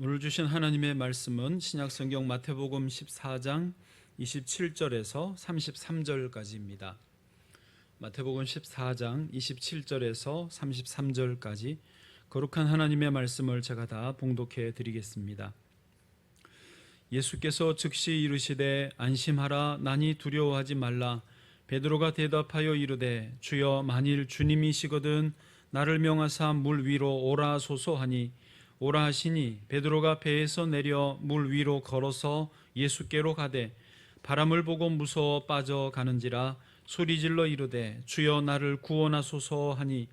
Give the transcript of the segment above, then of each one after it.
오늘 주신 하나님의 말씀은 신약성경 마태복음 14장 27절에서 33절까지입니다. 마태복음 14장 27절에서 33절까지 거룩한 하나님의 말씀을 제가 다 봉독해 드리겠습니다. 예수께서 즉시 이르시되 안심하라 나니 두려워하지 말라. 베드로가 대답하여 이르되 주여 만일 주님이시거든 나를 명하사 물 위로 오라 소서 하니 오라 하시니 베드로가 배에서 내려 물 위로 걸어서 예수께로 가되 바람을 보고 무서워 빠져가는지라 소리질러 이르되 주여 나를 구원하소서 하니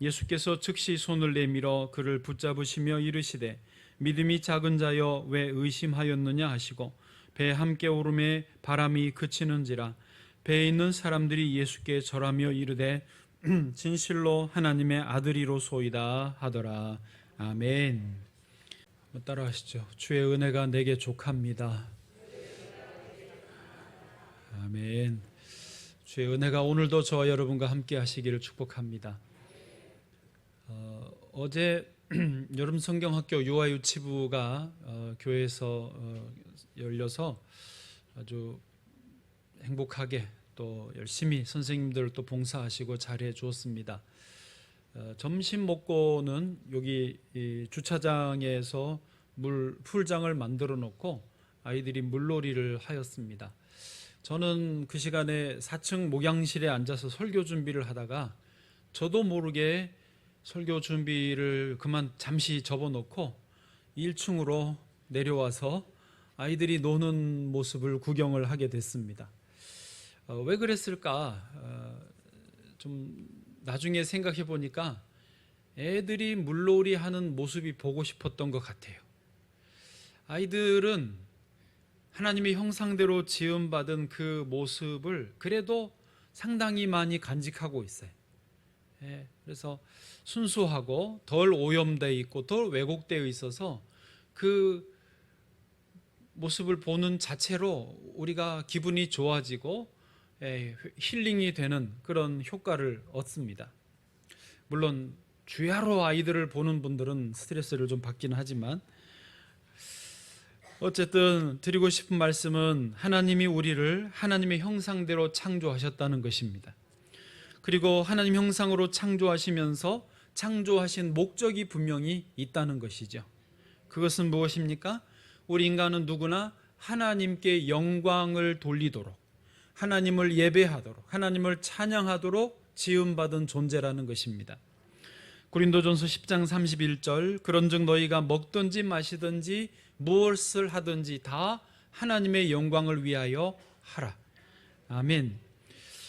예수께서 즉시 손을 내밀어 그를 붙잡으시며 이르시되 믿음이 작은 자여 왜 의심하였느냐 하시고 배에 함께 오름에 바람이 그치는지라 배에 있는 사람들이 예수께 절하며 이르되 진실로 하나님의 아들이로소이다 하더라. 아멘. 따라하시죠. 주의 은혜가 내게 족합니다. 아멘. 주의 은혜가 오늘도 저와 여러분과 함께 하시기를 축복합니다. 어제 여름 성경학교 유아유치부가 교회에서 열려서 아주 행복하게 또 열심히 선생님들 또 봉사하시고 잘해 주었습니다. 점심 먹고는 여기 주차장에서 풀장을 만들어 놓고 아이들이 물놀이를 하였습니다. 저는 그 시간에 4층 목양실에 앉아서 설교 준비를 하다가 저도 모르게 설교 준비를 그만 잠시 접어놓고 1층으로 내려와서 아이들이 노는 모습을 구경을 하게 됐습니다. 왜 그랬을까? 좀 나중에 생각해 보니까 애들이 물놀이 하는 모습이 보고 싶었던 것 같아요. 아이들은 하나님의 형상대로 지음받은 그 모습을 그래도 상당히 많이 간직하고 있어요. 그래서 순수하고 덜 오염되어 있고 덜 왜곡되어 있어서 그 모습을 보는 자체로 우리가 기분이 좋아지고 힐링이 되는 그런 효과를 얻습니다. 물론 주야로 아이들을 보는 분들은 스트레스를 좀 받기는 하지만 어쨌든 드리고 싶은 말씀은 하나님이 우리를 하나님의 형상대로 창조하셨다는 것입니다. 그리고 하나님 형상으로 창조하시면서 창조하신 목적이 분명히 있다는 것이죠. 그것은 무엇입니까? 우리 인간은 누구나 하나님께 영광을 돌리도록, 하나님을 예배하도록, 하나님을 찬양하도록 지음받은 존재라는 것입니다. 고린도전서 10장 31절 그런즉 너희가 먹든지 마시든지 무엇을 하든지 다 하나님의 영광을 위하여 하라. 아멘.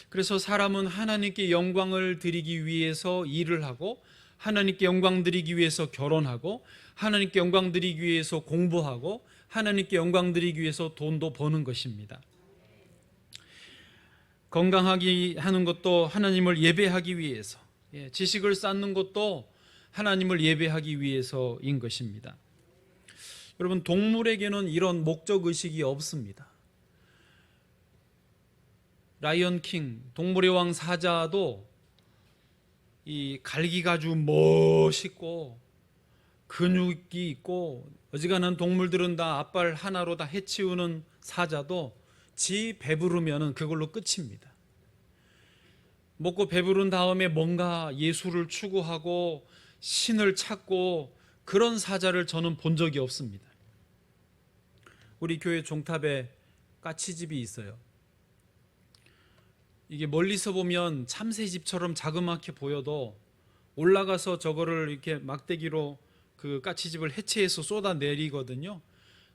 그래서 사람은 하나님께 영광을 드리기 위해서 일을 하고 하나님께 영광 드리기 위해서 결혼하고 하나님께 영광 드리기 위해서 공부하고 하나님께 영광 드리기 위해서 돈도 버는 것입니다. 건강하게 하는 것도 하나님을 예배하기 위해서, 지식을 쌓는 것도 하나님을 예배하기 위해서인 것입니다. 여러분, 동물에게는 이런 목적의식이 없습니다. 라이언 킹, 동물의 왕 사자도 이 갈기가 아주 멋있고 근육이 있고 어지간한 동물들은 다 앞발 하나로 다 해치우는 사자도 지 배부르면 그걸로 끝입니다. 먹고 배부른 다음에 뭔가 예술을 추구하고 신을 찾고 그런 사자를 저는 본 적이 없습니다. 우리 교회 종탑에 까치집이 있어요. 이게 멀리서 보면 참새집처럼 자그맣게 보여도 올라가서 저거를 이렇게 막대기로 그 까치집을 해체해서 쏟아내리거든요.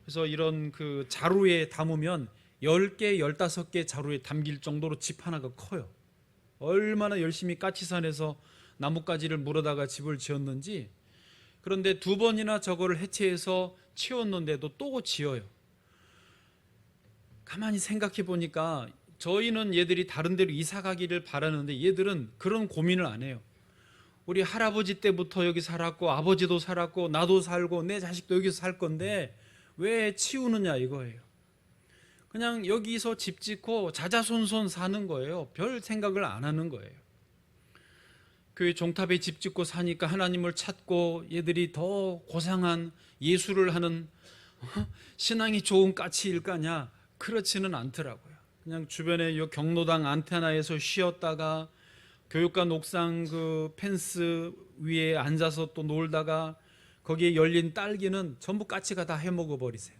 그래서 이런 그 자루에 담으면 10개, 15개 자루에 담길 정도로 집 하나가 커요. 얼마나 열심히 까치산에서 나뭇가지를 물어다가 집을 지었는지. 그런데 2번이나 저거를 해체해서 치웠는데도 또 지어요. 가만히 생각해 보니까 저희는 얘들이 다른 데로 이사 가기를 바라는데 얘들은 그런 고민을 안 해요. 우리 할아버지 때부터 여기 살았고 아버지도 살았고 나도 살고 내 자식도 여기서 살 건데 왜 치우느냐 이거예요. 그냥 여기서 집 짓고 자자손손 사는 거예요. 별 생각을 안 하는 거예요. 교회 종탑에 집 짓고 사니까 하나님을 찾고 얘들이 더 고상한 예술을 하는 신앙이 좋은 까치일까냐? 그렇지는 않더라고요. 그냥 주변에 요 경로당 안테나에서 쉬었다가 교육관 옥상 그 펜스 위에 앉아서 또 놀다가 거기에 열린 딸기는 전부 까치가 다 해먹어 버리세요.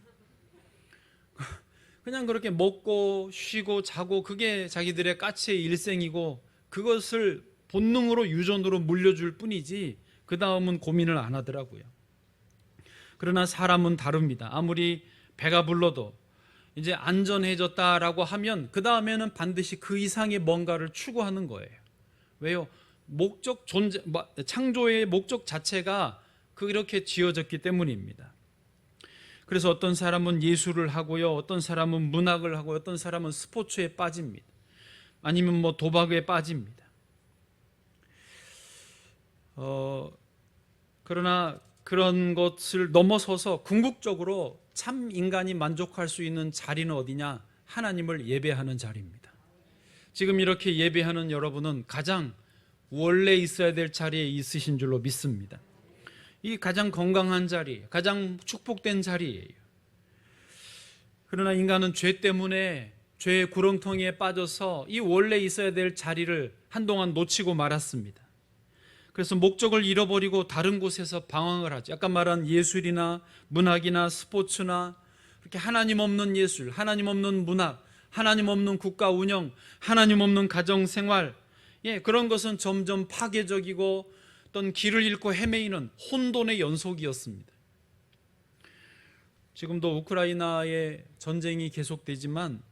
그냥 그렇게 먹고 쉬고 자고 그게 자기들의 까치의 일생이고 그것을 본능으로 유전으로 물려줄 뿐이지 그 다음은 고민을 안 하더라고요. 그러나 사람은 다릅니다. 아무리 배가 불러도 이제 안전해졌다라고 하면 그 다음에는 반드시 그 이상의 뭔가를 추구하는 거예요. 왜요? 목적 존재, 창조의 목적 자체가 그렇게 지어졌기 때문입니다. 그래서 어떤 사람은 예술을 하고요, 어떤 사람은 문학을 하고, 어떤 사람은 스포츠에 빠집니다. 아니면 도박에 빠집니다. 그러나 그런 것을 넘어서서 궁극적으로 참 인간이 만족할 수 있는 자리는 어디냐? 하나님을 예배하는 자리입니다. 지금 이렇게 예배하는 여러분은 가장 원래 있어야 될 자리에 있으신 줄로 믿습니다. 이 가장 건강한 자리, 가장 축복된 자리예요. 그러나 인간은 죄 때문에 죄의 구렁텅이에 빠져서 이 원래 있어야 될 자리를 한동안 놓치고 말았습니다. 그래서 목적을 잃어버리고 다른 곳에서 방황을 하죠. 아까 말한 예술이나 문학이나 스포츠나 이렇게 하나님 없는 예술, 하나님 없는 문학, 하나님 없는 국가 운영, 하나님 없는 가정 생활, 그런 것은 점점 파괴적이고 어떤 길을 잃고 헤매이는 혼돈의 연속이었습니다. 지금도 우크라이나의 전쟁이 계속되지만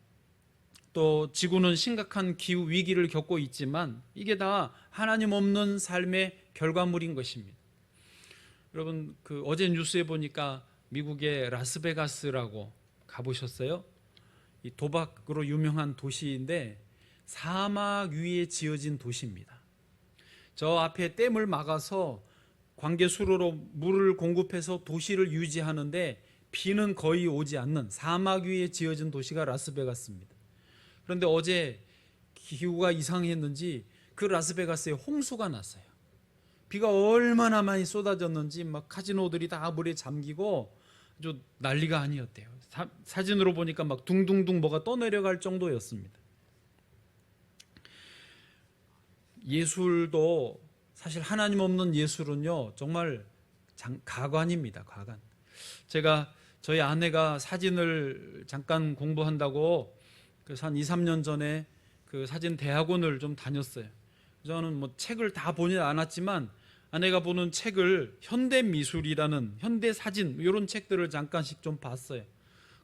또 지구는 심각한 기후 위기를 겪고 있지만 이게 다 하나님 없는 삶의 결과물인 것입니다. 여러분 어제 뉴스에 보니까 미국의 라스베가스라고 가보셨어요? 이 도박으로 유명한 도시인데 사막 위에 지어진 도시입니다. 저 앞에 댐을 막아서 관계수로로 물을 공급해서 도시를 유지하는데 비는 거의 오지 않는 사막 위에 지어진 도시가 라스베가스입니다. 그런데 어제 기후가 이상했는지 그 라스베가스에 홍수가 났어요. 비가 얼마나 많이 쏟아졌는지 막 카지노들이 다 물에 잠기고 아주 난리가 아니었대요. 사진으로 보니까 막 둥둥둥 뭐가 떠내려갈 정도였습니다. 예술도 사실 하나님 없는 예술은요 정말 가관입니다. 가관. 제가 저희 아내가 사진을 잠깐 공부한다고 한 2, 3년 전에 그 사진 대학원을 좀 다녔어요. 저는 책을 다 보지 않았지만 아내가 보는 책을 현대미술이라는 현대사진 이런 책들을 잠깐씩 좀 봤어요.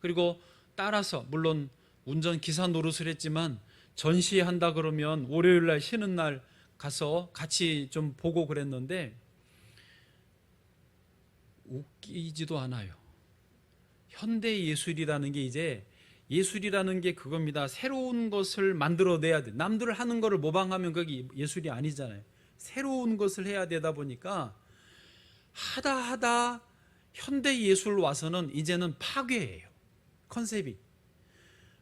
그리고 따라서 물론 운전기사 노릇을 했지만 전시한다 그러면 월요일날 쉬는 날 가서 같이 좀 보고 그랬는데 웃기지도 않아요. 현대예술이라는 게 이제 예술이라는 게 그겁니다. 새로운 것을 만들어내야 돼. 남들 하는 거를 모방하면 그게 예술이 아니잖아요. 새로운 것을 해야 되다 보니까 하다 현대예술 와서는 이제는 파괴예요. 컨셉이.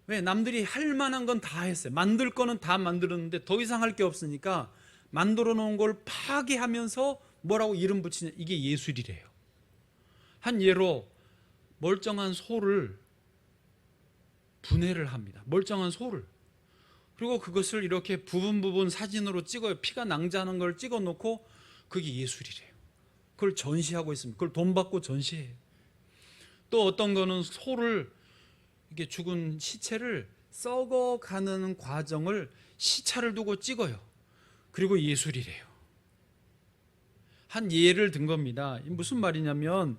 왜? 남들이 할 만한 건 다 했어요. 만들 거는 다 만들었는데 더 이상 할 게 없으니까 만들어 놓은 걸 파괴하면서 뭐라고 이름 붙이냐. 이게 예술이래요. 한 예로 멀쩡한 소를 분해를 합니다. 멀쩡한 소를. 그리고 그것을 이렇게 부분 사진으로 찍어요. 피가 낭자하는 걸 찍어 놓고 그게 예술이래요. 그걸 전시하고 있습니다. 그걸 돈 받고 전시해요. 또 어떤 거는 소를 이게 죽은 시체를 썩어가는 과정을 시차를 두고 찍어요. 그리고 예술이래요. 한 예를 든 겁니다. 무슨 말이냐면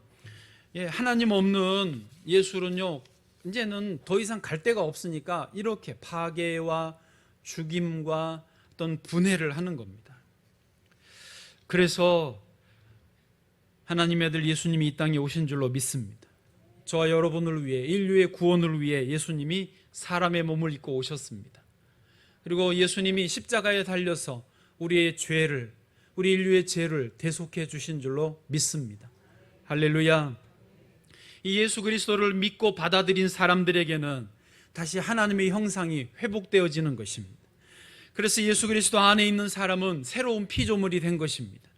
하나님 없는 예술은요 이제는 더 이상 갈 데가 없으니까 이렇게 파괴와 죽임과 어떤 분해를 하는 겁니다. 그래서 하나님의 아들 예수님이 이 땅에 오신 줄로 믿습니다. 저와 여러분을 위해 인류의 구원을 위해 예수님이 사람의 몸을 입고 오셨습니다. 그리고 예수님이 십자가에 달려서 우리의 죄를, 우리 인류의 죄를 대속해 주신 줄로 믿습니다. 할렐루야. 이 예수 그리스도를 믿고 받아들인 사람들에게는 다시 하나님의 형상이 회복되어지는 것입니다. 그래서 예수 그리스도 안에 있는 사람은 새로운 피조물이 된 것입니다.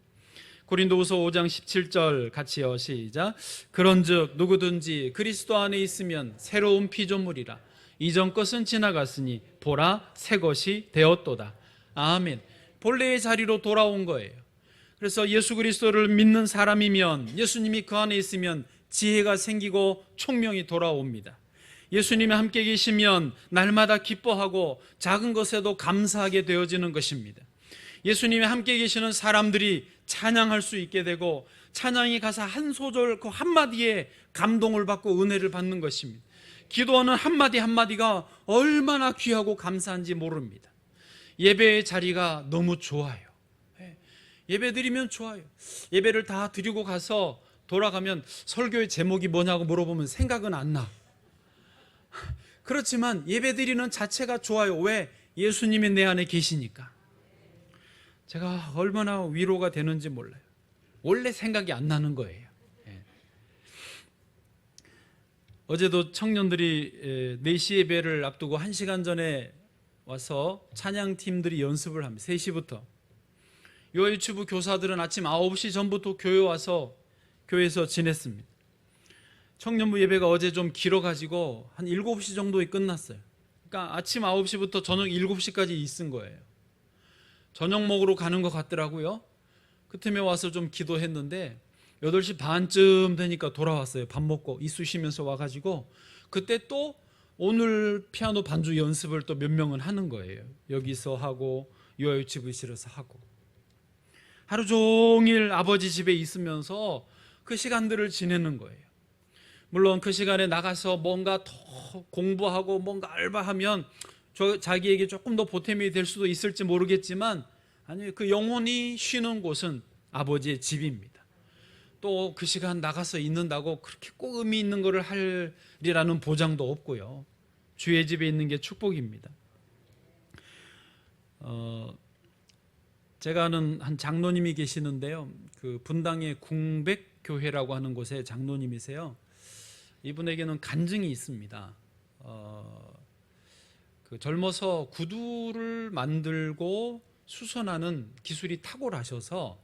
고린도후서 5장 17절 같이요. 시작. 그런즉 누구든지 그리스도 안에 있으면 새로운 피조물이라. 이전 것은 지나갔으니 보라 새 것이 되었도다. 아멘. 본래의 자리로 돌아온 거예요. 그래서 예수 그리스도를 믿는 사람이면, 예수님이 그 안에 있으면 지혜가 생기고 총명이 돌아옵니다. 예수님이 함께 계시면 날마다 기뻐하고 작은 것에도 감사하게 되어지는 것입니다. 예수님이 함께 계시는 사람들이 찬양할 수 있게 되고, 찬양의 가사 한 소절 그 한마디에 감동을 받고 은혜를 받는 것입니다. 기도하는 한마디 한마디가 얼마나 귀하고 감사한지 모릅니다. 예배의 자리가 너무 좋아요. 예배 드리면 좋아요. 예배를 다 드리고 가서 돌아가면 설교의 제목이 뭐냐고 물어보면 생각은 안 나. 그렇지만 예배 드리는 자체가 좋아요. 왜? 예수님이 내 안에 계시니까. 제가 얼마나 위로가 되는지 몰라요. 원래 생각이 안 나는 거예요. 어제도 청년들이 4시 예배를 앞두고 1시간 전에 와서 찬양팀들이 연습을 합니다. 3시부터. 요유치부 교사들은 아침 9시 전부터 교회 와서 교회에서 지냈습니다. 청년부 예배가 어제 좀 길어가지고 한 7시 정도에 끝났어요. 그러니까 아침 9시부터 저녁 7시까지 있은 거예요. 저녁 먹으러 가는 것 같더라고요. 그 틈에 와서 좀 기도했는데 8시 반쯤 되니까 돌아왔어요. 밥 먹고 이쑤시면서 와가지고 그때 또 오늘 피아노 반주 연습을 또 몇 명은 하는 거예요. 여기서 하고 요유치부실에서 하고. 하루 종일 아버지 집에 있으면서 그 시간들을 지내는 거예요. 물론 그 시간에 나가서 뭔가 더 공부하고 뭔가 알바하면 자기에게 조금 더 보탬이 될 수도 있을지 모르겠지만, 아니, 그 영혼이 쉬는 곳은 아버지의 집입니다. 또 그 시간 나가서 있는다고 그렇게 꼭 의미 있는 것을 하리라는 보장도 없고요. 주의 집에 있는 게 축복입니다. 제가 아는 한 장로님이 계시는데요. 그 분당의 궁백교회라고 하는 곳에 장로님이세요. 이분에게는 간증이 있습니다. 그 젊어서 구두를 만들고 수선하는 기술이 탁월하셔서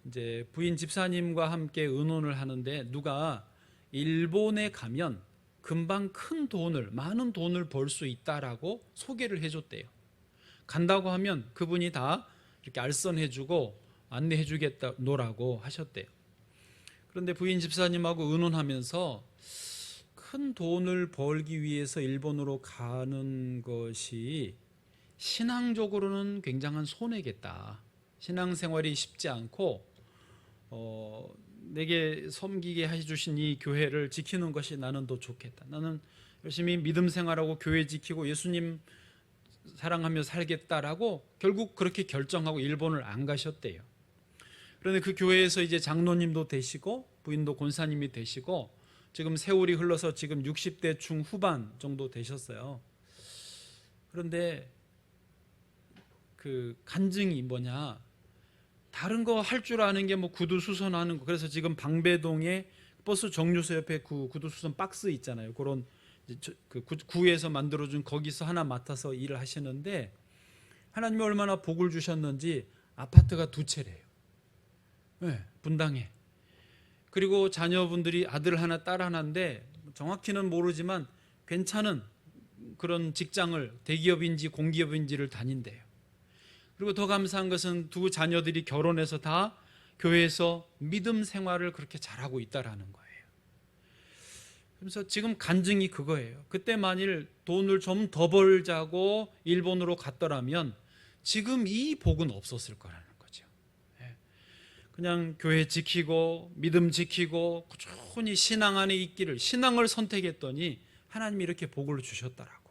이제 부인 집사님과 함께 의논을 하는데, 누가 일본에 가면 금방 큰 돈을, 많은 돈을 벌 수 있다라고 소개를 해줬대요. 간다고 하면 그분이 다 이렇게 알선해주고 안내해주겠다노라고 하셨대요. 그런데 부인 집사님하고 의논하면서 큰 돈을 벌기 위해서 일본으로 가는 것이 신앙적으로는 굉장한 손해겠다. 신앙생활이 쉽지 않고 내게 섬기게 해주신 이 교회를 지키는 것이 나는 더 좋겠다. 나는 열심히 믿음 생활하고 교회 지키고 예수님 사랑하며 살겠다라고 결국 그렇게 결정하고 일본을 안 가셨대요. 그런데 그 교회에서 이제 장로님도 되시고 부인도 권사님이 되시고 지금 세월이 흘러서 지금 60대 중후반 정도 되셨어요. 그런데 그 간증이 뭐냐, 다른 거 할 줄 아는 게 뭐 구두 수선하는 거. 그래서 지금 방배동에 버스 정류소 옆에 그 구두 수선 박스 있잖아요. 그런 그 구에서 만들어준 거기서 하나 맡아서 일을 하시는데, 하나님이 얼마나 복을 주셨는지 아파트가 2채래요. 네, 분당에. 그리고 자녀분들이 아들 하나 딸 하나인데 정확히는 모르지만 괜찮은 그런 직장을, 대기업인지 공기업인지를 다닌대요. 그리고 더 감사한 것은 2 자녀들이 결혼해서 다 교회에서 믿음 생활을 그렇게 잘하고 있다라는 거예요. 그래서 지금 간증이 그거예요. 그때 만일 돈을 좀 더 벌자고 일본으로 갔더라면 지금 이 복은 없었을 거라는 거죠. 그냥 교회 지키고 믿음 지키고 꾸준히 신앙 안에 있기를, 신앙을 선택했더니 하나님이 이렇게 복을 주셨다라고.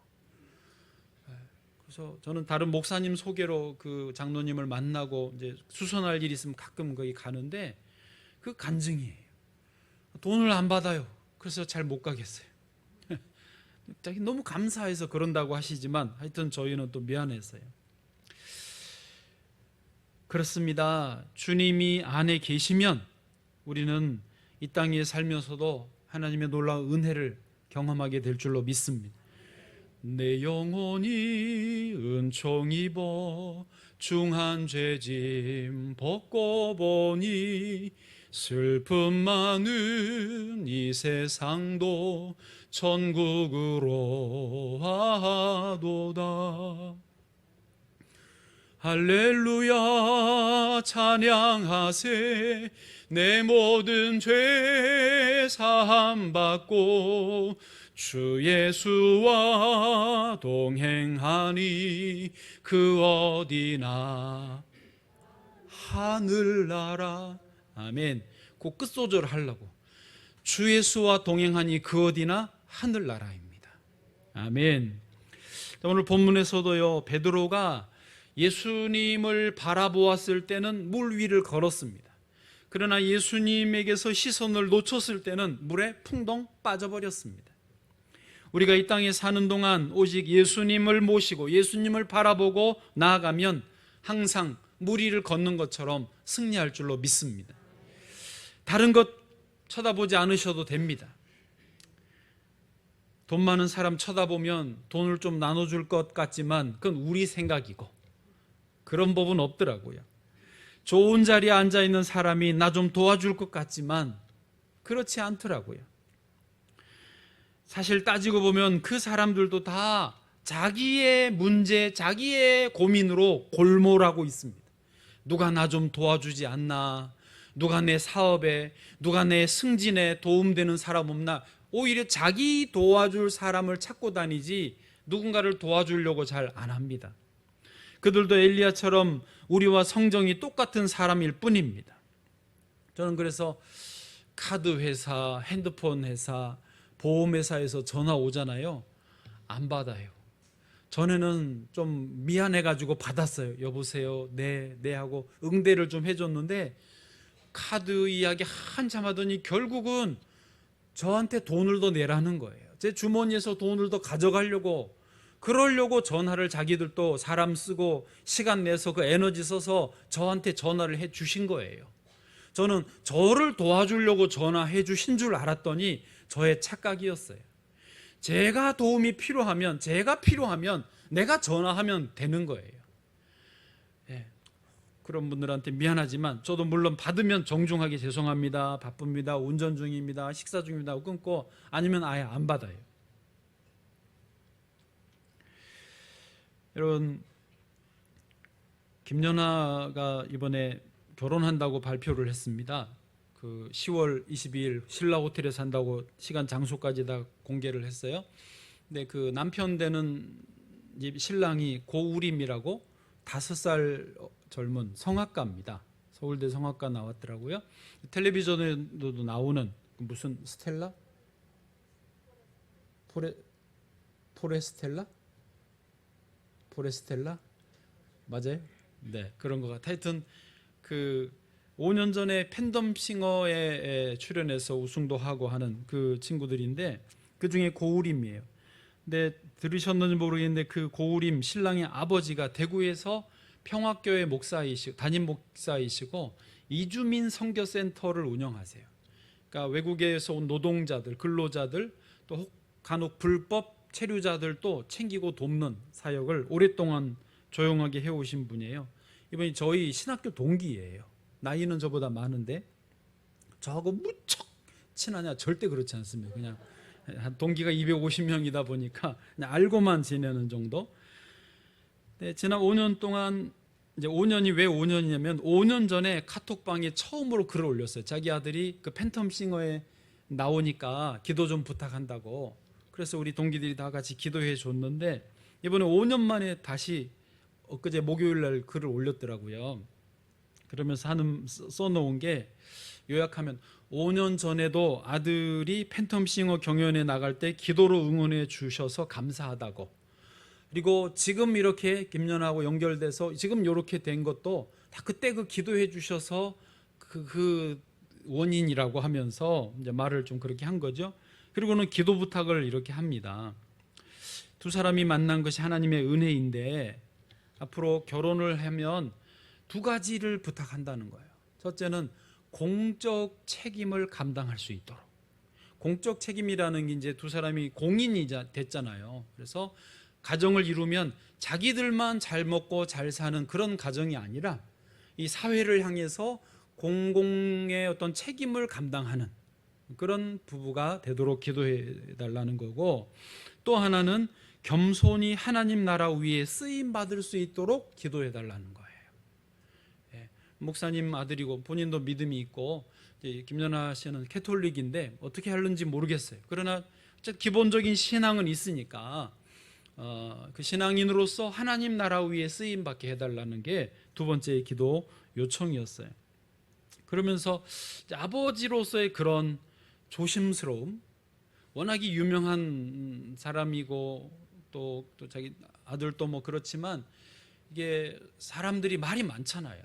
그래서 저는 다른 목사님 소개로 그 장로님을 만나고 이제 수선할 일이 있으면 가끔 거기 가는데 그 간증이에요. 돈을 안 받아요. 그래서 잘 못 가겠어요. 너무 감사해서 그런다고 하시지만 하여튼 저희는 또 미안했어요. 그렇습니다. 주님이 안에 계시면 우리는 이 땅에 살면서도 하나님의 놀라운 은혜를 경험하게 될 줄로 믿습니다. 내 영혼이 은총 입어 중한 죄짐 벗고 보니 슬픔 많은 이 세상도 천국으로 하도다. 할렐루야 찬양하세. 내 모든 죄 사함 받고 주 예수와 동행하니 그 어디나 하늘나라. 아멘. 그 끝소절을 하려고. 주 예수와 동행하니 그 어디나 하늘나라입니다. 아멘. 오늘 본문에서도요, 베드로가 예수님을 바라보았을 때는 물 위를 걸었습니다. 그러나 예수님에게서 시선을 놓쳤을 때는 물에 풍덩 빠져버렸습니다. 우리가 이 땅에 사는 동안 오직 예수님을 모시고 예수님을 바라보고 나아가면 항상 물 위를 걷는 것처럼 승리할 줄로 믿습니다. 다른 것 쳐다보지 않으셔도 됩니다. 돈 많은 사람 쳐다보면 돈을 좀 나눠줄 것 같지만 그건 우리 생각이고 그런 법은 없더라고요. 좋은 자리에 앉아있는 사람이 나 좀 도와줄 것 같지만 그렇지 않더라고요. 사실 따지고 보면 그 사람들도 다 자기의 문제, 자기의 고민으로 골몰하고 있습니다. 누가 나 좀 도와주지 않나? 누가 내 사업에, 누가 내 승진에 도움되는 사람 없나? 오히려 자기 도와줄 사람을 찾고 다니지 누군가를 도와주려고 잘 안 합니다. 그들도 엘리야처럼 우리와 성정이 똑같은 사람일 뿐입니다. 저는 그래서 카드 회사, 핸드폰 회사, 보험회사에서 전화 오잖아요. 안 받아요. 전에는 좀 미안해가지고 받았어요. 여보세요, 네 하고 응대를 좀 해줬는데 카드 이야기 한참 하더니 결국은 저한테 돈을 더 내라는 거예요. 제 주머니에서 돈을 더 가져가려고, 그러려고 전화를 자기들도 사람 쓰고 시간 내서 그 에너지 써서 저한테 전화를 해 주신 거예요. 저는 저를 도와주려고 전화해 주신 줄 알았더니 저의 착각이었어요. 제가 도움이 필요하면, 제가 필요하면 내가 전화하면 되는 거예요. 네. 그런 분들한테 미안하지만 저도 물론 받으면 정중하게 죄송합니다, 바쁩니다, 운전 중입니다, 식사 중입니다 하고 끊고, 아니면 아예 안 받아요. 여러분, 김연아가 이번에 결혼한다고 발표를 했습니다. 그 10월 22일 신라 호텔에 산다고 시간 장소까지 다 공개를 했어요. 근데 그 남편 되는 신랑이 고우림이라고 5살 젊은 성악가입니다. 서울대 성악가 나왔더라고요. 텔레비전에도 나오는 무슨 스텔라? 포레스텔라? 맞아요? 네, 그런 것 같아요. 하여튼 그 5년 전에 팬덤싱어에 출연해서 우승도 하고 하는 그 친구들인데 그 중에 고우림이에요. 근데 들으셨는지 모르겠는데 그 고우림 신랑의 아버지가 대구에서 평화교회 목사이시고 담임 목사이시고 이주민 선교센터를 운영하세요. 그러니까 외국에서 온 노동자들, 근로자들, 또 간혹 불법 체류자들도 챙기고 돕는 사역을 오랫동안 조용하게 해오신 분이에요. 이분이 저희 신학교 동기예요. 나이는 저보다 많은데 저하고 무척 친하냐? 절대 그렇지 않습니다. 그냥 동기가 250명이다 보니까 그냥 알고만 지내는 정도. 네, 지난 5년 동안, 이제 5년이 왜 5년이냐면 5년 전에 카톡방에 처음으로 글을 올렸어요. 자기 아들이 그 팬텀싱어에 나오니까 기도 좀 부탁한다고. 그래서 우리 동기들이 다 같이 기도해 줬는데 이번에 5년 만에 다시 엊그제 목요일 날 글을 올렸더라고요. 그러면서 써놓은 게, 요약하면 5년 전에도 아들이 팬텀싱어 경연에 나갈 때 기도로 응원해 주셔서 감사하다고, 그리고 지금 이렇게 김연아하고 연결돼서 지금 이렇게 된 것도 다 그때 그 기도해 주셔서 그 원인이라고 하면서 이제 말을 좀 그렇게 한 거죠. 그리고는 기도 부탁을 이렇게 합니다. 두 사람이 만난 것이 하나님의 은혜인데 앞으로 결혼을 하면 2가지를 부탁한다는 거예요. 첫째는 공적 책임을 감당할 수 있도록. 공적 책임이라는 게 이제 두 사람이 공인이 됐잖아요. 그래서 가정을 이루면 자기들만 잘 먹고 잘 사는 그런 가정이 아니라 이 사회를 향해서 공공의 어떤 책임을 감당하는 그런 부부가 되도록 기도해 달라는 거고, 또 하나는 겸손히 하나님 나라 위에 쓰임 받을 수 있도록 기도해 달라는 거예요. 목사님 아들이고 본인도 믿음이 있고, 김연아 씨는 캐톨릭인데 어떻게 하는지 모르겠어요. 그러나 기본적인 신앙은 있으니까 그 신앙인으로서 하나님 나라 위에 쓰임 받게 해달라는 게 두 번째 기도 요청이었어요. 그러면서 아버지로서의 그런 조심스러움, 워낙에 유명한 사람이고 또 자기 아들도 뭐 그렇지만 이게 사람들이 말이 많잖아요.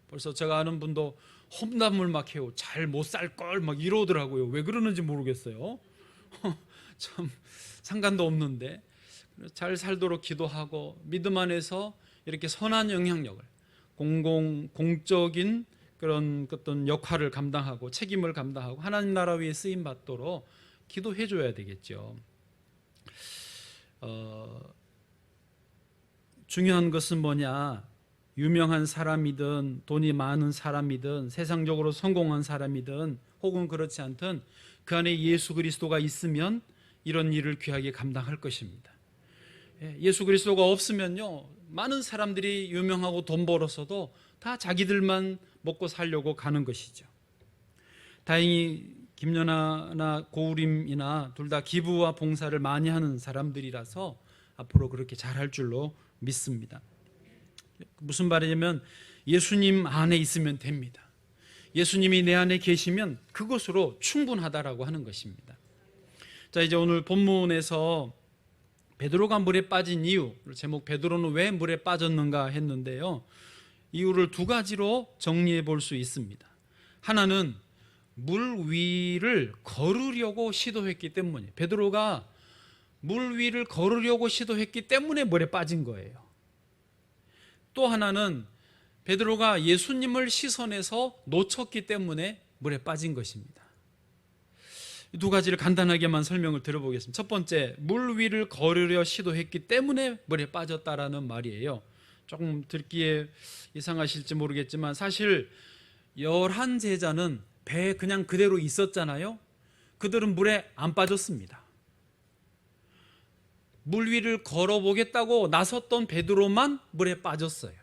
벌써 제가 아는 분도 험담을 막 해요. 잘 못 살 걸 막 이러더라고요. 왜 그러는지 모르겠어요. 참 상관도 없는데 잘 살도록 기도하고 믿음 안에서 이렇게 선한 영향력을 공적인 그런 어떤 역할을 감당하고 책임을 감당하고 하나님 나라 위에 쓰임 받도록 기도해 줘야 되겠죠. 중요한 것은 뭐냐? 유명한 사람이든 돈이 많은 사람이든 세상적으로 성공한 사람이든 혹은 그렇지 않든 그 안에 예수 그리스도가 있으면 이런 일을 귀하게 감당할 것입니다. 예수 그리스도가 없으면요, 많은 사람들이 유명하고 돈 벌어서도 다 자기들만 먹고 살려고 가는 것이죠. 다행히 김연아나 고우림이나 둘 다 기부와 봉사를 많이 하는 사람들이라서 앞으로 그렇게 잘할 줄로 믿습니다. 무슨 말이냐면 예수님 안에 있으면 됩니다. 예수님이 내 안에 계시면 그것으로 충분하다라고 하는 것입니다. 자, 이제 오늘 본문에서 베드로가 물에 빠진 이유, 제목 베드로는 왜 물에 빠졌는가 했는데요, 이유를 두 가지로 정리해 볼 수 있습니다. 하나는 물 위를 걸으려고 시도했기 때문에, 베드로가 물 위를 걸으려고 시도했기 때문에 물에 빠진 거예요. 또 하나는 베드로가 예수님을 시선에서 놓쳤기 때문에 물에 빠진 것입니다. 이 두 가지를 간단하게만 설명을 드려보겠습니다. 첫 번째, 물 위를 걸으려 시도했기 때문에 물에 빠졌다라는 말이에요. 조금 듣기에 이상하실지 모르겠지만 사실 11 제자는 배에 그냥 그대로 있었잖아요. 그들은 물에 안 빠졌습니다. 물 위를 걸어보겠다고 나섰던 베드로만 물에 빠졌어요.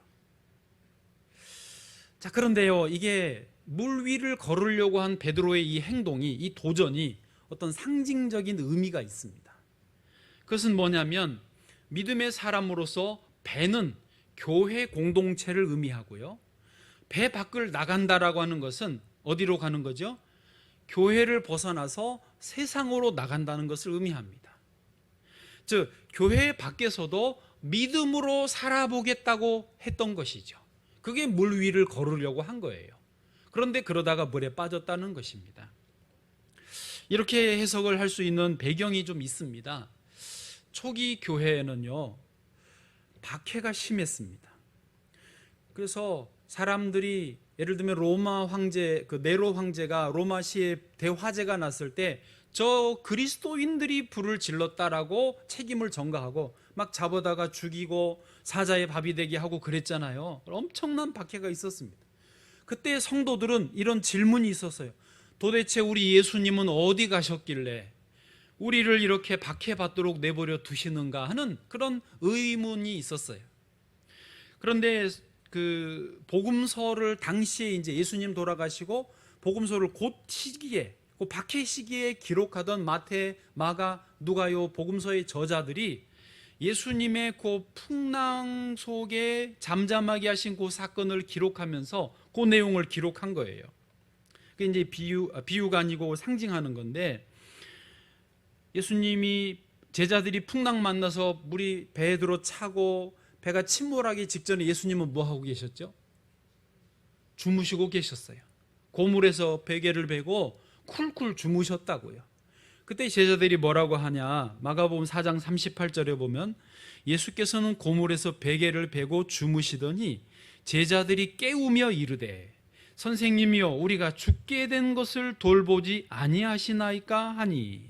자, 그런데요, 이게 물 위를 걸으려고 한 베드로의 이 행동이, 이 도전이 어떤 상징적인 의미가 있습니다. 그것은 뭐냐면 믿음의 사람으로서 배는 교회 공동체를 의미하고요, 배 밖을 나간다라고 하는 것은 어디로 가는 거죠? 교회를 벗어나서 세상으로 나간다는 것을 의미합니다. 즉, 교회 밖에서도 믿음으로 살아보겠다고 했던 것이죠. 그게 물 위를 걸으려고 한 거예요. 그런데 그러다가 물에 빠졌다는 것입니다. 이렇게 해석을 할 수 있는 배경이 좀 있습니다. 초기 교회에는요, 박해가 심했습니다. 그래서 사람들이 예를 들면 로마 황제, 그 네로 황제가 로마시에 대화재가 났을 때 저 그리스도인들이 불을 질렀다라고 책임을 전가하고 막 잡아다가 죽이고 사자의 밥이 되게 하고 그랬잖아요. 엄청난 박해가 있었습니다. 그때 성도들은 이런 질문이 있었어요. 도대체 우리 예수님은 어디 가셨길래 우리를 이렇게 박해받도록 내버려 두시는가 하는 그런 의문이 있었어요. 그런데 그 복음서를 당시에 이제 예수님 돌아가시고 복음서를 곧 시기에, 그 박해 시기에 기록하던 마태, 마가, 누가요 복음서의 저자들이 예수님의 그 풍랑 속에 잠잠하게 하신 그 사건을 기록하면서 그 내용을 기록한 거예요. 그게 이제 비유가 아니고 상징하는 건데, 예수님이 제자들이 풍랑 만나서 물이 배에 들어 차고 배가 침몰하기 직전에 예수님은 뭐 하고 계셨죠? 주무시고 계셨어요. 고물에서 베개를 베고 쿨쿨 주무셨다고요. 그때 제자들이 뭐라고 하냐, 마가복음 4장 38절에 보면 예수께서는 고물에서 베개를 베고 주무시더니 제자들이 깨우며 이르되 선생님이여 우리가 죽게 된 것을 돌보지 아니하시나이까 하니.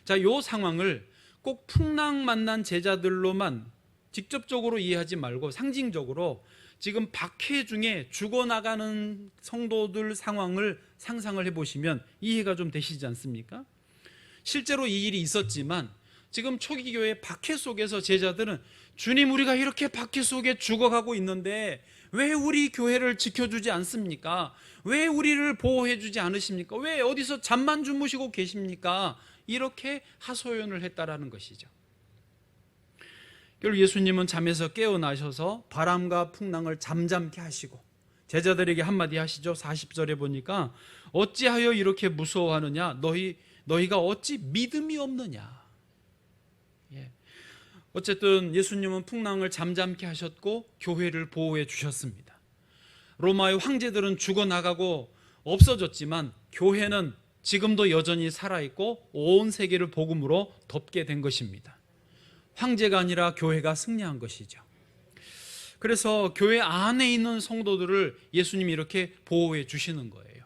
자, 요 상황을 꼭 풍랑 만난 제자들로만 직접적으로 이해하지 말고 상징적으로 지금 박해 중에 죽어나가는 성도들 상황을 상상을 해보시면 이해가 좀 되시지 않습니까? 실제로 이 일이 있었지만 지금 초기 교회 박해 속에서 제자들은 주님, 우리가 이렇게 박해 속에 죽어가고 있는데 왜 우리 교회를 지켜주지 않습니까? 왜 우리를 보호해주지 않으십니까? 왜 어디서 잠만 주무시고 계십니까? 이렇게 하소연을 했다라는 것이죠. 결국 예수님은 잠에서 깨어나셔서 바람과 풍랑을 잠잠케 하시고 제자들에게 한마디 하시죠. 40절에 보니까 어찌하여 이렇게 무서워하느냐? 너희가 어찌 믿음이 없느냐? 어쨌든 예수님은 풍랑을 잠잠케 하셨고 교회를 보호해 주셨습니다. 로마의 황제들은 죽어나가고 없어졌지만 교회는 지금도 여전히 살아있고 온 세계를 복음으로 덮게 된 것입니다. 황제가 아니라 교회가 승리한 것이죠. 그래서 교회 안에 있는 성도들을 예수님이 이렇게 보호해 주시는 거예요.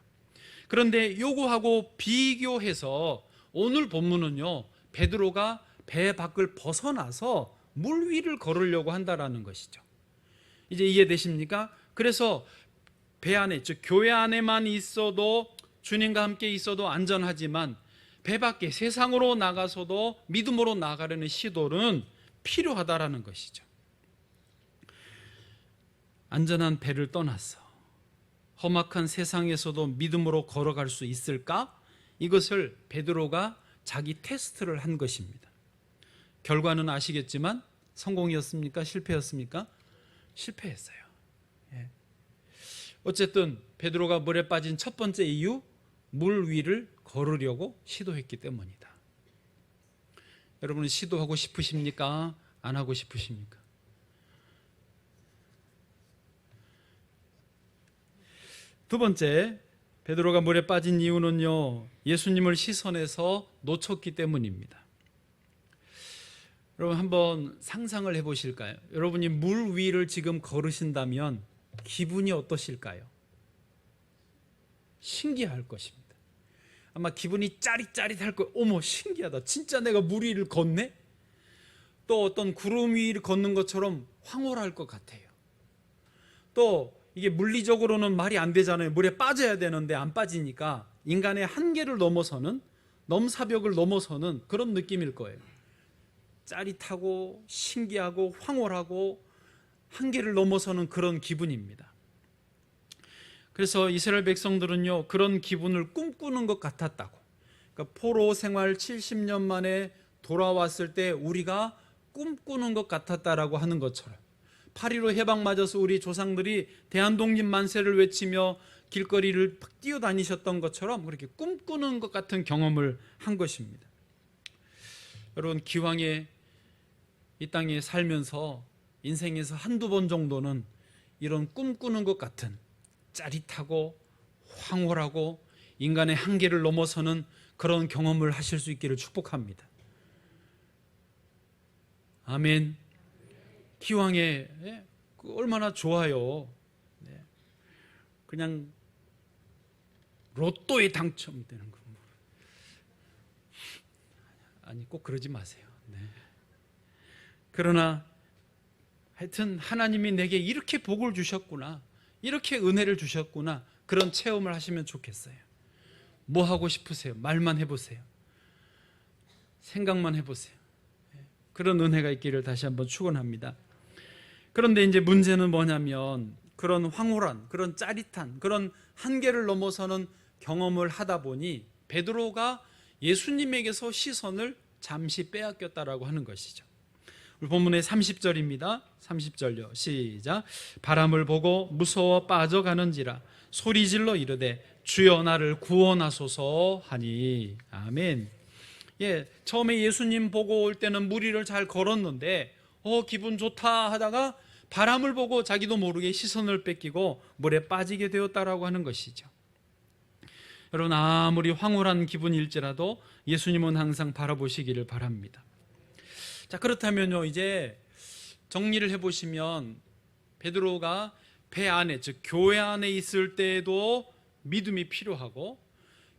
그런데 요거하고 비교해서 오늘 본문은요, 베드로가 배 밖을 벗어나서 물 위를 걸으려고 한다라는 것이죠. 이제 이해되십니까? 그래서 배 안에, 즉 교회 안에만 있어도 주님과 함께 있어도 안전하지만 배 밖에 세상으로 나가서도 믿음으로 나가려는 시도는 필요하다라는 것이죠. 안전한 배를 떠나서 험악한 세상에서도 믿음으로 걸어갈 수 있을까? 이것을 베드로가 자기 테스트를 한 것입니다. 결과는 아시겠지만 성공이었습니까? 실패였습니까? 실패했어요. 어쨌든 베드로가 물에 빠진 첫 번째 이유, 물 위를 걸으려고 시도했기 때문이다. 여러분은 시도하고 싶으십니까? 안 하고 싶으십니까? 두 번째, 베드로가 물에 빠진 이유는요, 예수님을 시선에서 놓쳤기 때문입니다. 여러분 한번 상상을 해보실까요? 여러분이 물 위를 지금 걸으신다면 기분이 어떠실까요? 신기할 것입니다. 아마 기분이 짜릿짜릿할 거예요. 어머, 신기하다. 진짜 내가 물 위를 걷네? 또 어떤 구름 위를 걷는 것처럼 황홀할 것 같아요. 또 이게 물리적으로는 말이 안 되잖아요. 물에 빠져야 되는데 안 빠지니까 인간의 한계를 넘어서는, 넘사벽을 넘어서는 그런 느낌일 거예요. 짜릿하고 신기하고 황홀하고 한계를 넘어서는 그런 기분입니다. 그래서 이스라엘 백성들은요, 그런 기분을 꿈꾸는 것 같았다고. 그러니까 포로 생활 70년 만에 돌아왔을 때 우리가 꿈꾸는 것 같았다라고 하는 것처럼 8.15 해방 맞아서 우리 조상들이 대한독립 만세를 외치며 길거리를 뛰어다니셨던 것처럼 그렇게 꿈꾸는 것 같은 경험을 한 것입니다. 여러분, 기왕에 이 땅에 살면서 인생에서 한두 번 정도는 이런 꿈꾸는 것 같은 짜릿하고 황홀하고 인간의 한계를 넘어서는 그런 경험을 하실 수 있기를 축복합니다. 아멘. 기왕에 얼마나 좋아요. 그냥 로또에 당첨되는 거. 아니, 꼭 그러지 마세요. 그러나 하여튼 하나님이 내게 이렇게 복을 주셨구나, 이렇게 은혜를 주셨구나, 그런 체험을 하시면 좋겠어요. 뭐 하고 싶으세요? 말만 해보세요. 생각만 해보세요. 그런 은혜가 있기를 다시 한번 축원합니다. 그런데 이제 문제는 뭐냐면 그런 황홀한, 그런 짜릿한, 그런 한계를 넘어서는 경험을 하다 보니 베드로가 예수님에게서 시선을 잠시 빼앗겼다라고 하는 것이죠. 우리 본문의 30절입니다. 30절요. 시작. 바람을 보고 무서워 빠져가는지라 소리질러 이르되 주여 나를 구원하소서 하니. 아멘. 처음에 예수님 보고 올 때는 물 위를 잘 걸었는데 기분 좋다 하다가 바람을 보고 자기도 모르게 시선을 뺏기고 물에 빠지게 되었다라고 하는 것이죠. 여러분, 아무리 황홀한 기분일지라도 예수님은 항상 바라보시기를 바랍니다. 자, 그렇다면요, 이제 정리를 해보시면 베드로가 배 안에, 즉 교회 안에 있을 때에도 믿음이 필요하고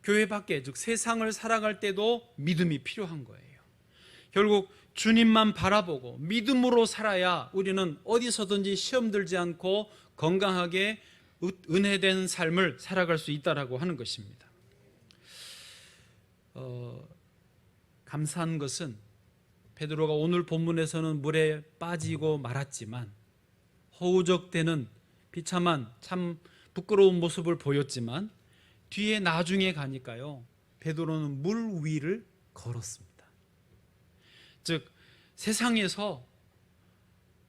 교회 밖에, 즉 세상을 살아갈 때도 믿음이 필요한 거예요. 결국 주님만 바라보고 믿음으로 살아야 우리는 어디서든지 시험 들지 않고 건강하게 은혜된 삶을 살아갈 수 있다라고 하는 것입니다. 감사한 것은 베드로가 오늘 본문에서는 물에 빠지고 말았지만 허우적대는 비참한 참 부끄러운 모습을 보였지만 뒤에 나중에 가니까요, 베드로는 물 위를 걸었습니다. 즉 세상에서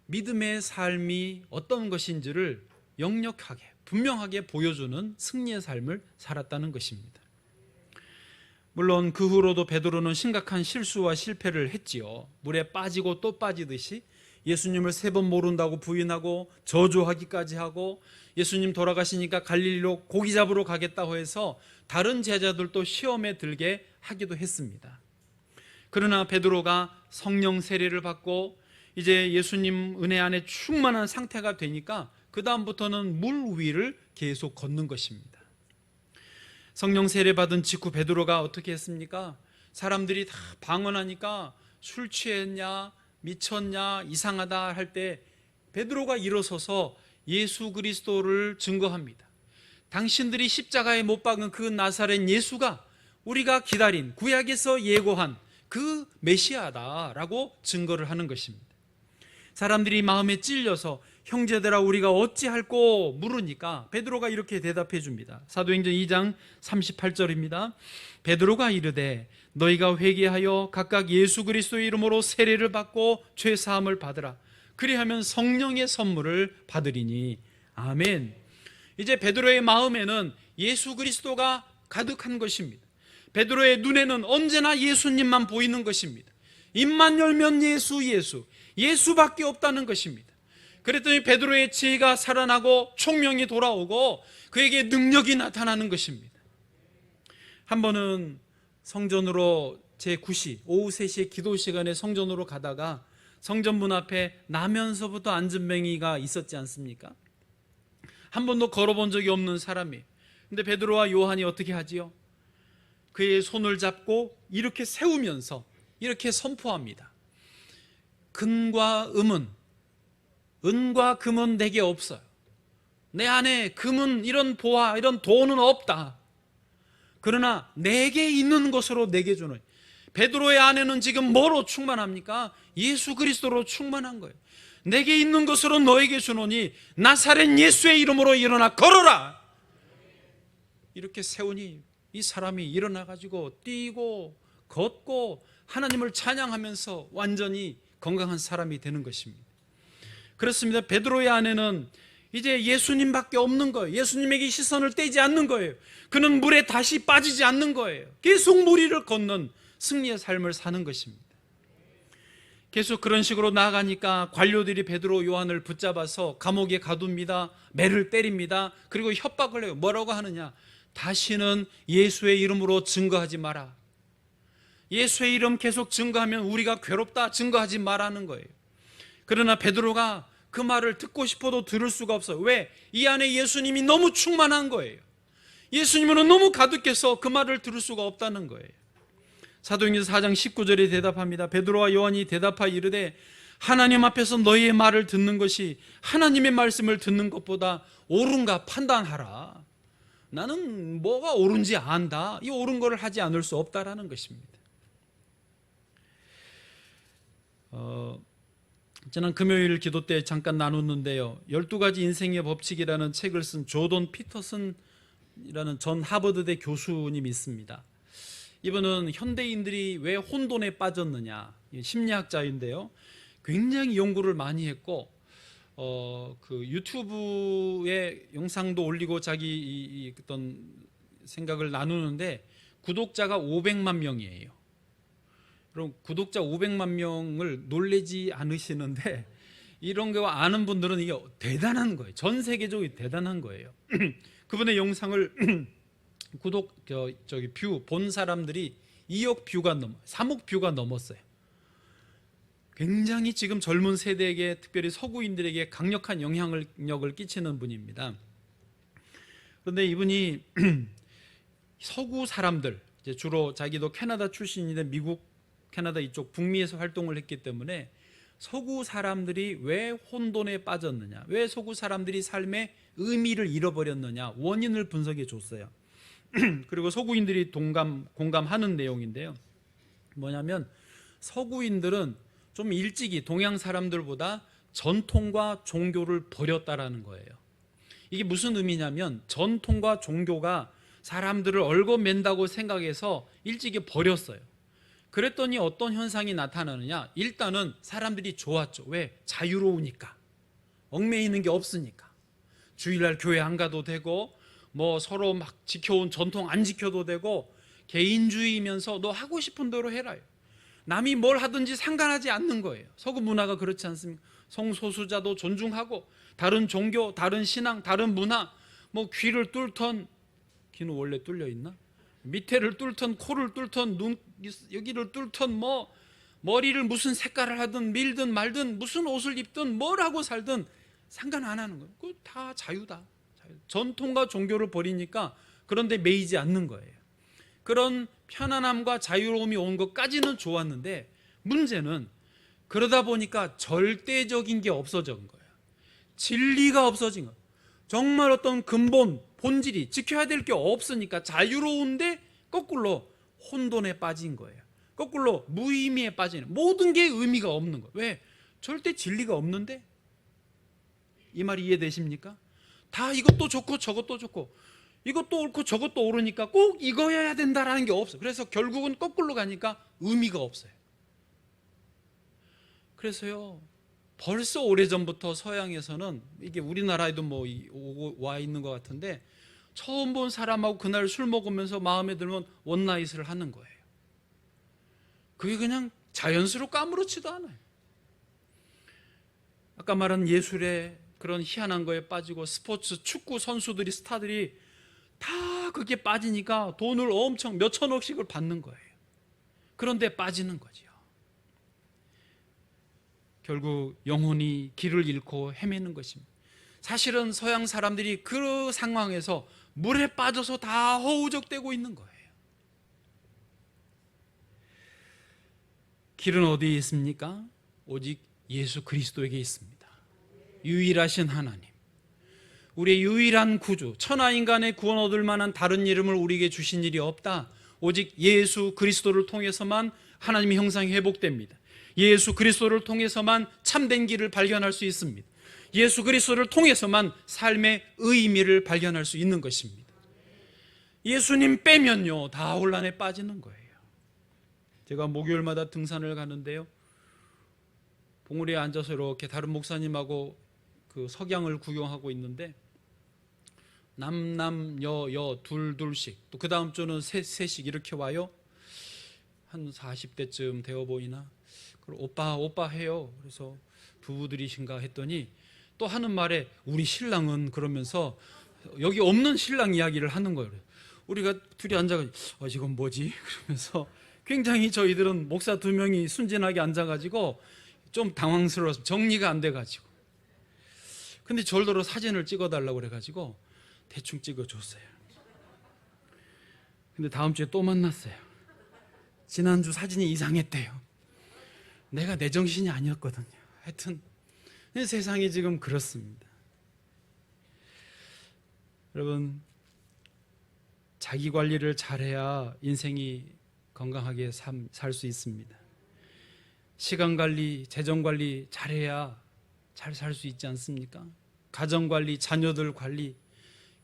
믿음의 삶이 어떤 것인지를 역력하게 분명하게 보여주는 승리의 삶을 살았다는 것입니다. 물론 그 후로도 베드로는 심각한 실수와 실패를 했지요. 물에 빠지고 또 빠지듯이 예수님을 3번 모른다고 부인하고 저주하기까지 하고, 예수님 돌아가시니까 갈릴리로 고기 잡으러 가겠다고 해서 다른 제자들도 시험에 들게 하기도 했습니다. 그러나 베드로가 성령 세례를 받고 이제 예수님 은혜 안에 충만한 상태가 되니까 그 다음부터는 물 위를 계속 걷는 것입니다. 성령 세례 받은 직후 베드로가 어떻게 했습니까? 사람들이 다 방언하니까 술 취했냐, 미쳤냐, 이상하다 할 때 베드로가 일어서서 예수 그리스도를 증거합니다. 당신들이 십자가에 못 박은 그 나사렛 예수가 우리가 기다린 구약에서 예고한 그 메시아다라고 증거를 하는 것입니다. 사람들이 마음에 찔려서 형제들아 우리가 어찌할꼬 물으니까 베드로가 이렇게 대답해 줍니다. 사도행전 2장 38절입니다. 베드로가 이르되 너희가 회개하여 각각 예수 그리스도의 이름으로 세례를 받고 죄 사함을 받으라. 그리하면 성령의 선물을 받으리니. 아멘. 이제 베드로의 마음에는 예수 그리스도가 가득한 것입니다. 베드로의 눈에는 언제나 예수님만 보이는 것입니다. 입만 열면 예수, 예수밖에 없다는 것입니다. 그랬더니 베드로의 지혜가 살아나고 총명이 돌아오고 그에게 능력이 나타나는 것입니다. 한 번은 성전으로 제9시 오후 3시에 기도 시간에 성전으로 가다가 성전문 앞에 나면서부터 앉은뱅이가 있었지 않습니까? 한 번도 걸어본 적이 없는 사람이. 근데 베드로와 요한이 어떻게 하지요? 그의 손을 잡고 이렇게 세우면서 이렇게 선포합니다. 금과 금은 은과 금은 내게 없어요. 내 안에 금은 이런 보화 이런 돈은 없다. 그러나 내게 있는 것으로 내게 주는. 베드로의 안에는 지금 뭐로 충만합니까? 예수 그리스도로 충만한 거예요. 내게 있는 것으로 너에게 주노니 나사렛 예수의 이름으로 일어나 걸어라. 이렇게 세우니 이 사람이 일어나가지고 뛰고 걷고 하나님을 찬양하면서 완전히 건강한 사람이 되는 것입니다. 그렇습니다. 베드로의 안에는 이제 예수님밖에 없는 거예요. 예수님에게 시선을 떼지 않는 거예요. 그는 물에 다시 빠지지 않는 거예요. 계속 물 위를 걷는 승리의 삶을 사는 것입니다. 계속 그런 식으로 나아가니까 관료들이 베드로 요한을 붙잡아서 감옥에 가둡니다. 매를 때립니다. 그리고 협박을 해요. 뭐라고 하느냐? 다시는 예수의 이름으로 증거하지 마라. 예수의 이름 계속 증거하면 우리가 괴롭다, 증거하지 말라는 거예요. 그러나 베드로가 그 말을 듣고 싶어도 들을 수가 없어요. 왜? 이 안에 예수님이 너무 충만한 거예요. 예수님은 너무 가득해서 그 말을 들을 수가 없다는 거예요. 사도행전 4장 19절에 대답합니다. 베드로와 요한이 대답하여 이르되 하나님 앞에서 너희의 말을 듣는 것이 하나님의 말씀을 듣는 것보다 옳은가 판단하라. 나는 뭐가 옳은지 안다. 이 옳은 거를 하지 않을 수 없다라는 것입니다. 지난 금요일 기도 때 잠깐 나눴는데요. 12가지 인생의 법칙이라는 책을 쓴 조던 피터슨이라는 전 하버드대 교수님이 있습니다. 이분은 현대인들이 왜 혼돈에 빠졌느냐, 심리학자인데요. 굉장히 연구를 많이 했고 그 유튜브에 영상도 올리고 자기 어떤 생각을 나누는데 구독자가 500만 명이에요. 그럼 구독자 500만 명을 놀라지 않으시는데 이런 거 아는 분들은 이게 대단한 거예요. 전 세계적으로 대단한 거예요. 그분의 영상을 뷰 본 사람들이 2억 뷰가 3억 뷰가 넘었어요. 굉장히 지금 젊은 세대에게, 특별히 서구인들에게 강력한 영향력을 끼치는 분입니다. 그런데 이분이 서구 사람들, 이제 주로 자기도 캐나다 출신인데 미국 캐나다 이쪽 북미에서 활동을 했기 때문에 서구 사람들이 왜 혼돈에 빠졌느냐, 왜 서구 사람들이 삶의 의미를 잃어버렸느냐 원인을 분석해 줬어요. 그리고 서구인들이 공감하는 내용인데요. 뭐냐면 서구인들은 좀 일찍이 동양 사람들보다 전통과 종교를 버렸다라는 거예요. 이게 무슨 의미냐면 전통과 종교가 사람들을 얽어맨다고 생각해서 일찍이 버렸어요. 그랬더니 어떤 현상이 나타나느냐, 일단은 사람들이 좋았죠. 왜? 자유로우니까, 얽매이는 게 없으니까. 주일날 교회 안 가도 되고, 뭐 서로 막 지켜온 전통 안 지켜도 되고, 개인주의면서 너 하고 싶은 대로 해라요. 남이 뭘 하든지 상관하지 않는 거예요. 서구 문화가 그렇지 않습니까? 성소수자도 존중하고, 다른 종교, 다른 신앙, 다른 문화, 뭐 귀를 뚫던, 귀는 원래 뚫려 있나? 밑에를 뚫던, 코를 뚫던, 눈 여기를 뚫던, 뭐 머리를 무슨 색깔을 하든 밀든 말든 무슨 옷을 입든 뭘 하고 살든 상관 안 하는 거예요. 그거 다 자유다. 전통과 종교를 버리니까 그런데 매이지 않는 거예요. 그런 편안함과 자유로움이 온 것까지는 좋았는데, 문제는 그러다 보니까 절대적인 게 없어진 거예요. 진리가 없어진 거예요. 정말 어떤 근본, 본질이 지켜야 될 게 없으니까 자유로운데 거꾸로 혼돈에 빠진 거예요. 거꾸로 무의미에 빠지는, 모든 게 의미가 없는 거예요. 왜? 절대 진리가 없는데? 이 말이 이해되십니까? 다 이것도 좋고 저것도 좋고 이것도 옳고 저것도 옳으니까 꼭 이거여야 된다라는 게 없어요. 그래서 결국은 거꾸로 가니까 의미가 없어요. 그래서요, 벌써 오래전부터 서양에서는, 이게 우리나라에도 뭐 와 있는 것 같은데, 처음 본 사람하고 그날 술 먹으면서 마음에 들면 원나잇을 하는 거예요. 그게 그냥 자연스럽고 아무렇지도 않아요. 아까 말한 예술의 그런 희한한 거에 빠지고, 스포츠, 축구 선수들이, 스타들이 다 그게 빠지니까 돈을 엄청 몇 천억씩을 받는 거예요. 그런데 빠지는 거죠. 결국 영혼이 길을 잃고 헤매는 것입니다. 사실은 서양 사람들이 그 상황에서 물에 빠져서 다 허우적대고 있는 거예요. 길은 어디에 있습니까? 오직 예수 그리스도에게 있습니다. 유일하신 하나님, 우리의 유일한 구주, 천하인간의 구원 얻을 만한 다른 이름을 우리에게 주신 일이 없다. 오직 예수 그리스도를 통해서만 하나님의 형상이 회복됩니다. 예수 그리스도를 통해서만 참된 길을 발견할 수 있습니다. 예수 그리스도를 통해서만 삶의 의미를 발견할 수 있는 것입니다. 예수님 빼면요, 다 혼란에 빠지는 거예요. 제가 목요일마다 등산을 가는데요, 봉우리에 앉아서 이렇게 다른 목사님하고 그 석양을 구경하고 있는데, 남 여 둘씩, 또 그 다음 주는 셋씩 이렇게 와요. 한 40대쯤 되어 보이나? 오빠 해요. 그래서 부부들이신가 했더니 또 하는 말에 우리 신랑은, 그러면서 여기 없는 신랑 이야기를 하는 거예요. 우리가 둘이 앉아가지고 이건 뭐지? 그러면서 굉장히 저희들은 목사 2명이 순진하게 앉아가지고 좀 당황스러워서 정리가 안 돼가지고, 근데 절더러 사진을 찍어달라고 그래가지고 대충 찍어줬어요. 근데 다음 주에 또 만났어요. 지난주 사진이 이상했대요. 내가 내 정신이 아니었거든요. 하여튼 세상이 지금 그렇습니다. 여러분, 자기 관리를 잘해야 인생이 건강하게 살 수 있습니다. 시간 관리, 재정 관리 잘해야 잘 살 수 있지 않습니까? 가정 관리, 자녀들 관리,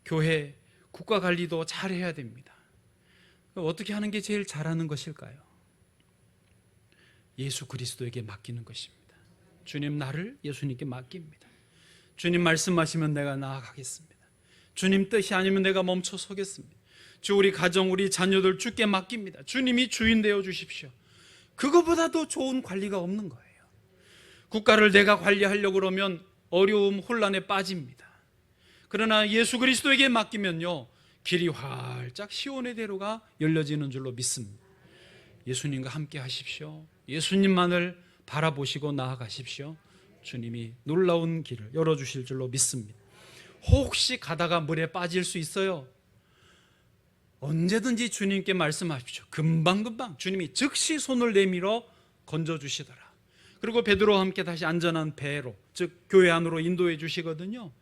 교회, 국가 관리도 잘해야 됩니다. 어떻게 하는 게 제일 잘하는 것일까요? 예수 그리스도에게 맡기는 것입니다. 주님, 나를 예수님께 맡깁니다. 주님 말씀하시면 내가 나아가겠습니다. 주님 뜻이 아니면 내가 멈춰 서겠습니다. 주, 우리 가정, 우리 자녀들 주께 맡깁니다. 주님이 주인 되어 주십시오. 그거보다도 좋은 관리가 없는 거예요. 국가를 내가 관리하려고 그러면 어려움, 혼란에 빠집니다. 그러나 예수 그리스도에게 맡기면요, 길이 활짝 시온의 대로가 열려지는 줄로 믿습니다. 예수님과 함께 하십시오. 예수님만을 바라보시고 나아가십시오. 주님이 놀라운 길을 열어주실 줄로 믿습니다. 혹시 가다가 물에 빠질 수 있어요. 언제든지 주님께 말씀하십시오. 금방금방 주님이 즉시 손을 내밀어 건져주시더라. 그리고 베드로와 함께 다시 안전한 배로, 즉 교회 안으로 인도해 주시거든요.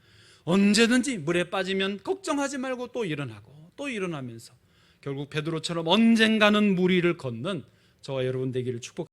언제든지 물에 빠지면 걱정하지 말고 또 일어나고 또 일어나면서 결국 베드로처럼 언젠가는 물 위를 걷는 저와 여러분 되기를 축복합니다.